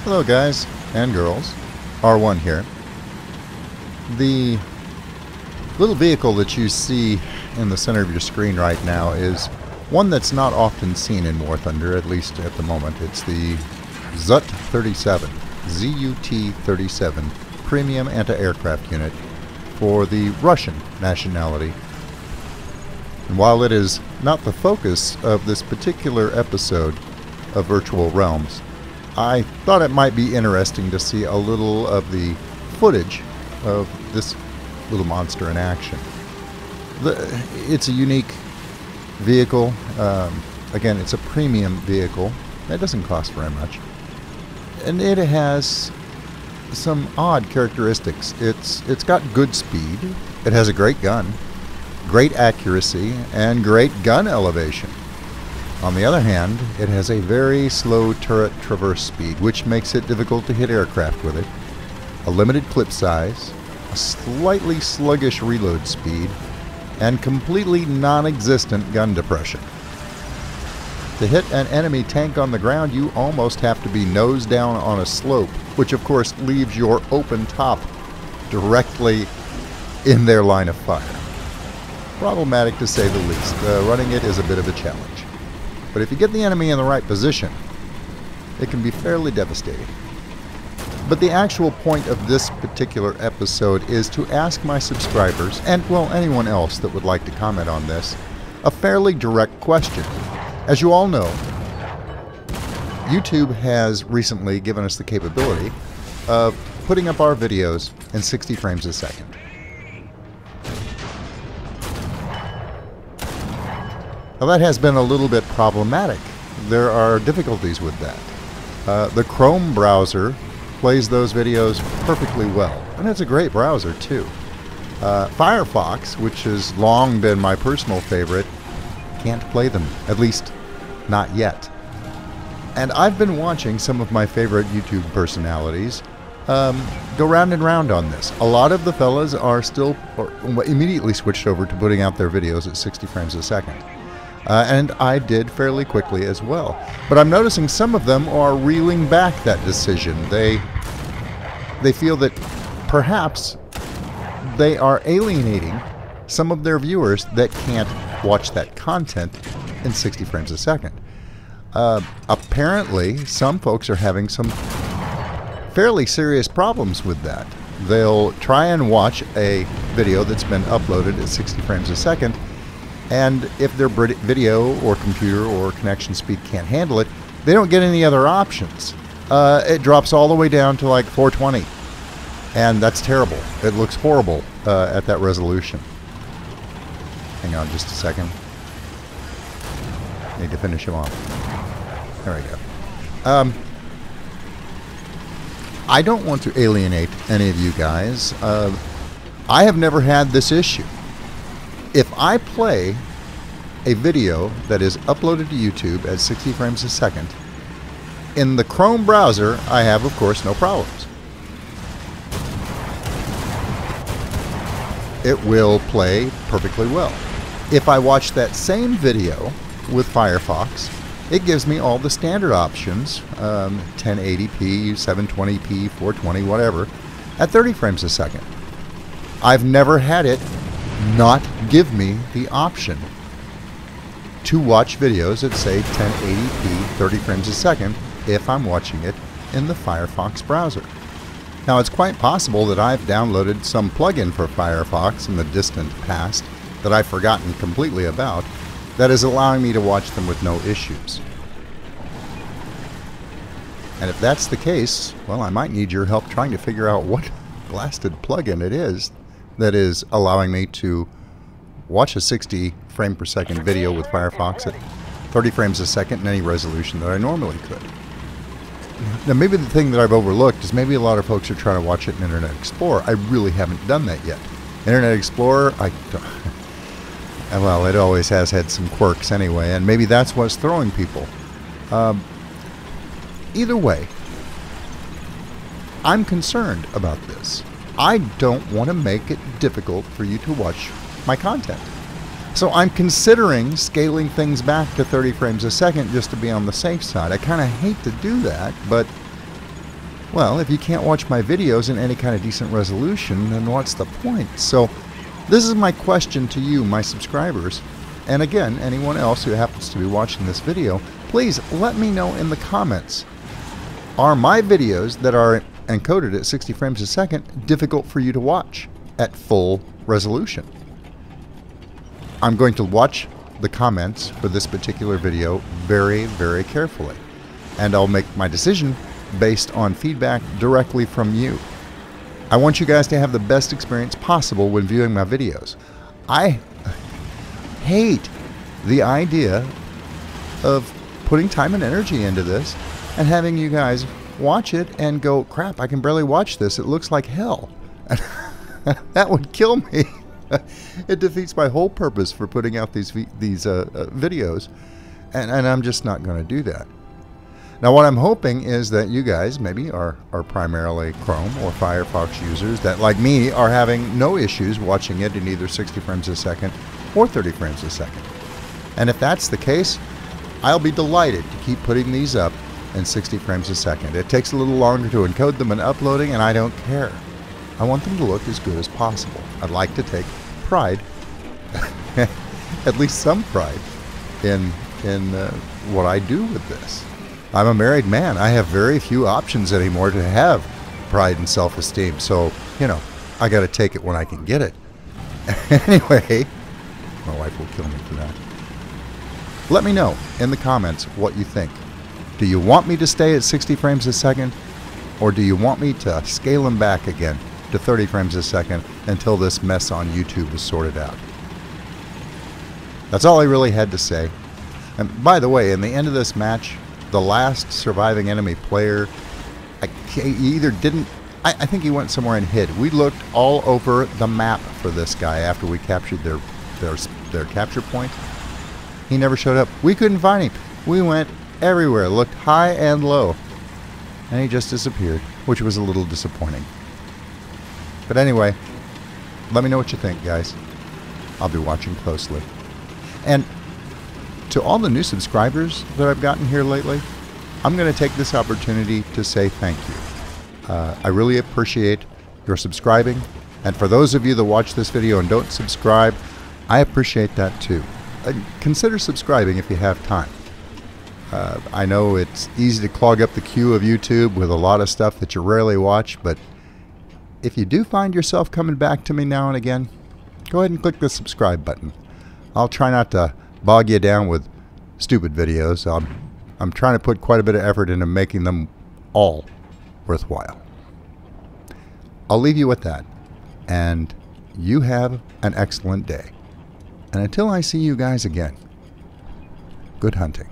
Hello guys and girls, R1 here. The little vehicle that you see in the center of your screen right now is one that's not often seen in War Thunder, at least at the moment. It's the ZUT-37, ZUT-37 Premium Anti-Aircraft Unit for the Russian nationality. And while it is not the focus of this particular episode of Virtual Realms, I thought it might be interesting to see a little of the footage of this little monster in action. It's a unique vehicle. Again, it's a premium vehicle. That doesn't cost very much. And it has some odd characteristics. It's got good speed. It has a great gun, great accuracy, and great gun elevation. On the other hand, it has a very slow turret traverse speed, which makes it difficult to hit aircraft with it, a limited clip size, a slightly sluggish reload speed, and completely non-existent gun depression. To hit an enemy tank on the ground, you almost have to be nose down on a slope, which of course leaves your open top directly in their line of fire. Problematic to say the least. Running it is a bit of a challenge. But if you get the enemy in the right position, it can be fairly devastating. But the actual point of this particular episode is to ask my subscribers, and well, anyone else that would like to comment on this, a fairly direct question. As you all know, YouTube has recently given us the capability of putting up our videos in 60 frames a second. Now that has been a little bit problematic. There are difficulties with that. The Chrome browser plays those videos perfectly well, and it's a great browser too. Firefox, which has long been my personal favorite, can't play them, at least not yet. And I've been watching some of my favorite YouTube personalities go round and round on this. A lot of the fellas are still immediately switched over to putting out their videos at 60 frames a second. And I did fairly quickly as well. But I'm noticing some of them are reeling back that decision. They feel that perhaps they are alienating some of their viewers that can't watch that content in 60 frames a second. Apparently, some folks are having some fairly serious problems with that. They'll try and watch a video that's been uploaded at 60 frames a second, and if their video or computer or connection speed can't handle it, they don't get any other options. It drops all the way down to like 420, and that's terrible. It looks horrible at that resolution. Hang on just a second. Need to finish him off. There we go. I don't want to alienate any of you guys. I have never had this issue. If I play a video that is uploaded to YouTube at 60 frames a second, in the Chrome browser, I have, of course, no problems. It will play perfectly well. If I watch that same video with Firefox, it gives me all the standard options, 1080p, 720p, 420, whatever, at 30 frames a second. I've never had it not give me the option to watch videos at, say, 1080p, 30 frames a second if I'm watching it in the Firefox browser. Now, it's quite possible that I've downloaded some plugin for Firefox in the distant past that I've forgotten completely about that is allowing me to watch them with no issues. And if that's the case, well, I might need your help trying to figure out what blasted plugin it is that is allowing me to watch a 60 frame per second video with Firefox at 30 frames a second in any resolution that I normally could. Now, maybe the thing that I've overlooked is maybe a lot of folks are trying to watch it in Internet Explorer. I really haven't done that yet. Internet Explorer, well, it always has had some quirks anyway, and maybe that's what's throwing people. Either way, I'm concerned about this. I don't want to make it difficult for you to watch my content. So I'm considering scaling things back to 30 frames a second just to be on the safe side. I kind of hate to do that, but Well, if you can't watch my videos in any kind of decent resolution, then what's the point? So this is my question to you, my subscribers. And again, anyone else who happens to be watching this video, please let me know in the comments. Are my videos that are encoded at 60 frames a second difficult for you to watch at full resolution? I'm going to watch the comments for this particular video very, very carefully. And I'll make my decision based on feedback directly from you. I want you guys to have the best experience possible when viewing my videos. I hate the idea of putting time and energy into this and having you guys watch it and go, crap, I can barely watch this. It looks like hell. That would kill me. It defeats my whole purpose for putting out these videos, and I'm just not going to do that. Now, what I'm hoping is that you guys maybe are primarily Chrome or Firefox users that, like me, are having no issues watching it in either 60 frames a second or 30 frames a second. And if that's the case, I'll be delighted to keep putting these up in 60 frames a second. It takes a little longer to encode them and uploading, and I don't care. I want them to look as good as possible. I'd like to take pride, at least some pride, in what I do with this. I'm a married man. I have very few options anymore to have pride and self-esteem. So, you know, I got to take it when I can get it. Anyway, my wife will kill me for that. Let me know in the comments what you think. Do you want me to stay at 60 frames a second? Or do you want me to scale them back again to 30 frames a second until this mess on YouTube is sorted out? That's all I really had to say. And by the way, in the end of this match, the last surviving enemy player, he either didn't, I think he went somewhere and hid. We looked all over the map for this guy after we captured their capture point. He never showed up. We couldn't find him. We went everywhere, looked high and low, and he just disappeared, which was a little disappointing. But anyway, let me know what you think, guys. I'll be watching closely. And to all the new subscribers that I've gotten here lately, I'm going to take this opportunity to say thank you. I really appreciate your subscribing. And for those of you that watch this video and don't subscribe, I appreciate that too. Consider subscribing if you have time. I know it's easy to clog up the queue of YouTube with a lot of stuff that you rarely watch, but if you do find yourself coming back to me now and again, go ahead and click the subscribe button. I'll try not to bog you down with stupid videos. I'm trying to put quite a bit of effort into making them all worthwhile. I'll leave you with that, and you have an excellent day. And until I see you guys again, good hunting.